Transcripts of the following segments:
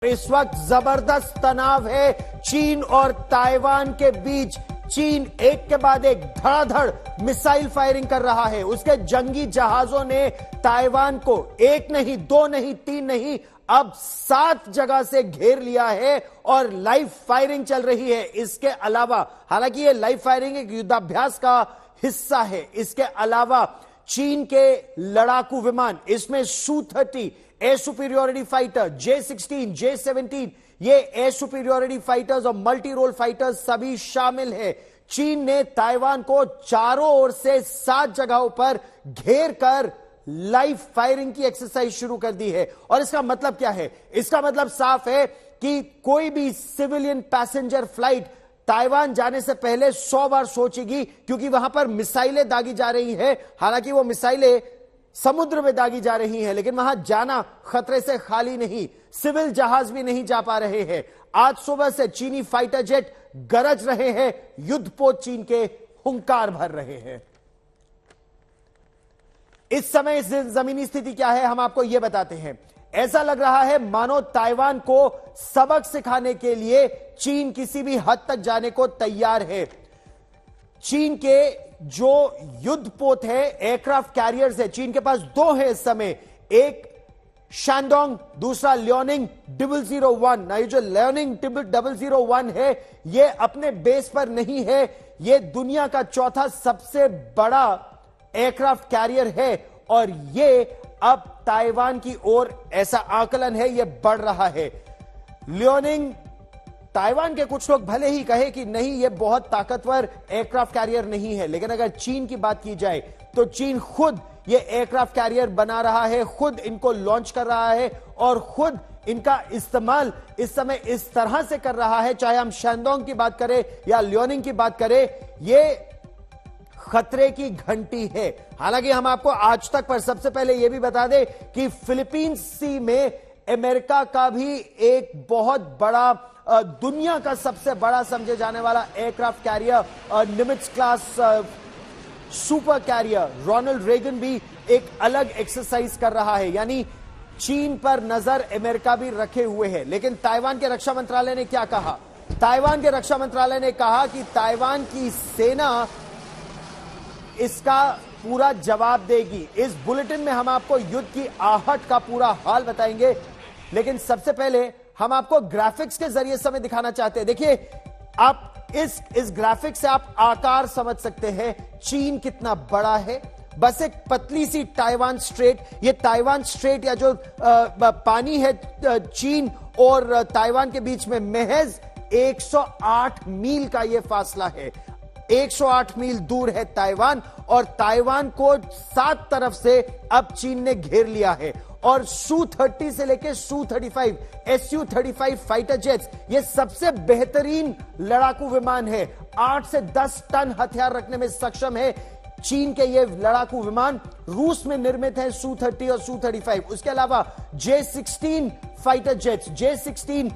इस वक्त जबरदस्त तनाव है चीन और ताइवान के बीच। चीन एक के बाद एक धड़ाधड़ मिसाइल फायरिंग कर रहा है। उसके जंगी जहाजों ने ताइवान को एक नहीं, दो नहीं, तीन नहीं, अब 7 जगह से घेर लिया है और लाइव फायरिंग चल रही है। इसके अलावा, हालांकि ये लाइव फायरिंग एक युद्धाभ्यास का हिस्सा है, इसके अलावा चीन के लड़ाकू विमान, इसमें Su-30 air superiority fighter, J-16, J-17, ये एयर सुपीरियोरिटी फाइटर्स और मल्टी रोल फाइटर्स सभी शामिल हैं। चीन ने ताइवान को चारों ओर से 7 जगहों पर घेर कर लाइव फायरिंग की एक्सरसाइज शुरू कर दी है। और इसका मतलब क्या है? इसका मतलब साफ है कि कोई भी सिविलियन पैसेंजर फ्लाइट ताइवान जाने से पहले 100 बार सोचेगी, क्योंकि वहां पर मिसाइलें दागी जा रही हैं। हालांकि वो मिसाइलें समुद्र में दागी जा रही हैं, लेकिन वहां जाना खतरे से खाली नहीं, सिविल जहाज भी नहीं जा पा रहे हैं। आज सुबह से चीनी फाइटर जेट गरज रहे हैं, युद्धपोत चीन के हुंकार भर रहे हैं। इस समय इस जमीनी स्थिति क्या है, हम आपको यह बताते हैं। ऐसा लग रहा है मानो ताइवान को सबक सिखाने के लिए चीन किसी भी हद तक जाने को तैयार है। चीन के जो युद्धपोत है, एयरक्राफ्ट कैरियर्स है, चीन के पास 2 है इस समय, एक शानडोंग, दूसरा लियोनिंग 001। ये जो लियोनिंग 001 है, ये अपने बेस पर नहीं है, ये दुनिया का चौथा सबसे बड़ा एयरक्राफ्ट कैरियर है और ये अब ताइवान की ओर, ऐसा आकलन है, ये बढ़ रहा है। लियोनिंग, ताइवान के कुछ लोग भले ही कहे कि नहीं ये बहुत ताकतवर एयरक्राफ्ट कैरियर नहीं है, लेकिन अगर चीन की बात की जाए तो चीन खुद ये एयरक्राफ्ट कैरियर बना रहा है, खुद इनको लॉन्च कर रहा है और खुद इनका इस्तेमाल इस समय इस तरह से कर रहा है। चाहे हम शानडोंग की बात करें या लियोनिंग की बात करें, ये खतरे की घंटी है। हालांकि हम आपको आज तक पर सबसे पहले यह भी बता दें कि फिलीपींस सी में अमेरिका का भी एक बहुत बड़ा, दुनिया का सबसे बड़ा समझे जाने वाला aircraft carrier, Nimitz class super carrier Ronald Reagan भी एक अलग एक्सरसाइज कर रहा है। यानी चीन पर नजर अमेरिका भी रखे हुए है। लेकिन ताइवान के रक्षा मंत्रालय ने क्या कहा? ताइवान के रक्षा मंत्रालय ने कहा कि ताइवान की सेना इसका पूरा जवाब देगी। इस बुलेटिन में हम आपको युद्ध की आहट का पूरा हाल बताएंगे, लेकिन सबसे पहले हम आपको ग्राफिक्स के जरिए समय दिखाना चाहते हैं। देखिए, आप इस ग्राफिक्स से आप आकार समझ सकते हैं चीन कितना बड़ा है। बस एक पतली सी ताइवान स्ट्रेट, ये ताइवान स्ट्रेट या जो पानी है चीन और ताइवान के बीच में, महज 108 मील का यह फासला है। 108 मील दूर है ताइवान और ताइवान को 7 तरफ से अब चीन ने घेर लिया है। और Su-30 से लेकर Su-35, Su-35 फाइटर जेट्स, ये सबसे बेहतरीन लड़ाकू विमान है। 8 से 10 टन हथियार रखने में सक्षम है चीन के ये लड़ाकू विमान। रूस में निर्मित है Su-30 और Su-35। उसके अलावा J-16 फाइटर जेट्स, J-16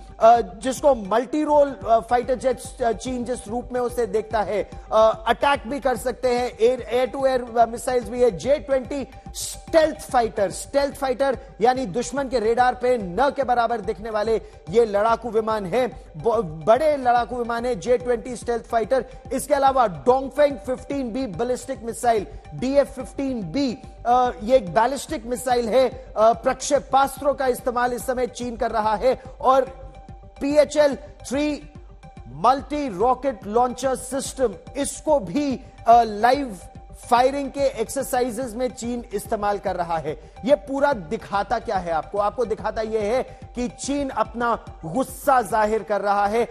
जिसको मल्टी रोल फाइटर जेट्स चीन जिस रूप में उसे देखता है, अटैक भी कर सकते हैं, एयर टू एयर मिसाइल्स भी है। J-20 स्टेल्थ फाइटर यानी दुश्मन के रेडार पे न के बराबर दिखने वाले ये लड़ाकू विमान है, बड़े लड़ाकू विमान है J-20 स्टेल्थ फाइटर। इसके अलावा Dongfeng 15B ballistic missile, DF-15B, ये एक बैलिस्टिक मिसाइल है, प्रक्षेपास्त्रों का इस्तेमाल इस समय चीन कर रहा है। और PHL-3 multi rocket launcher system, इसको भी लाइव फायरिंग के एक्सरसाइजेस में चीन इस्तेमाल कर रहा है। यह पूरा दिखाता क्या है आपको? आपको दिखाता यह है कि चीन अपना गुस्सा जाहिर कर रहा है